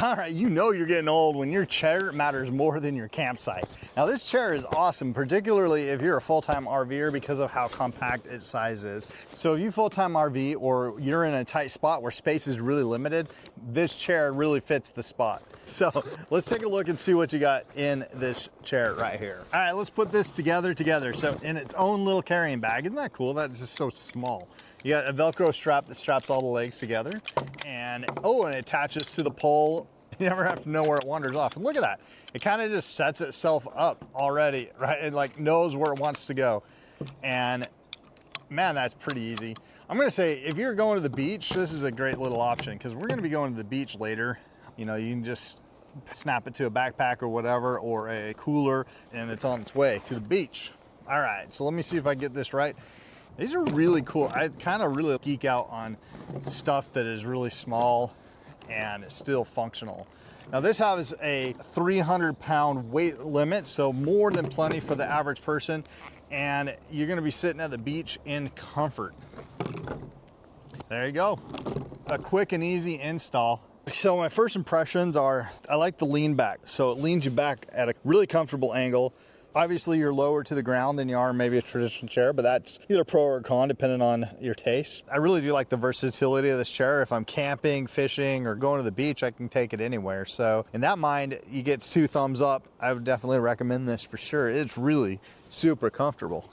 All right, you know you're getting old when your chair matters more than your campsite. Now this chair is awesome, particularly if you're a full-time RVer because of how compact its size is. So if you full-time RV or you're in a tight spot where space is really limited, this chair really fits the spot. So let's take a look and see what you got in this chair right here. All right, let's put this together. So in its own little carrying bag, isn't that cool? That's just so small. You got a Velcro strap that straps all the legs together, and oh, and it attaches to the pole. You never have to know where it wanders off. And look at that. It kind of just sets itself up already, right? It like knows where it wants to go. And man, that's pretty easy. I'm gonna say if you're going to the beach, this is a great little option because we're gonna be going to the beach later. You know, you can just snap it to a backpack or whatever, or a cooler, and it's on its way to the beach. All right, so let me see if I get this right. These are really cool. I kind of really geek out on stuff that is really small and it's still functional. Now this has a 300-pound weight limit, so more than plenty for the average person, and you're gonna be sitting at the beach in comfort. There you go. A quick and easy install. So my first impressions are, I like the lean back. So it leans you back at a really comfortable angle. Obviously you're lower to the ground than you are maybe a traditional chair, but that's either pro or con depending on your taste. I really do like the versatility of this chair. If I'm camping, fishing, or going to the beach, I can take it anywhere. So in that mind, you get 2 thumbs up. I would definitely recommend this for sure. It's really super comfortable.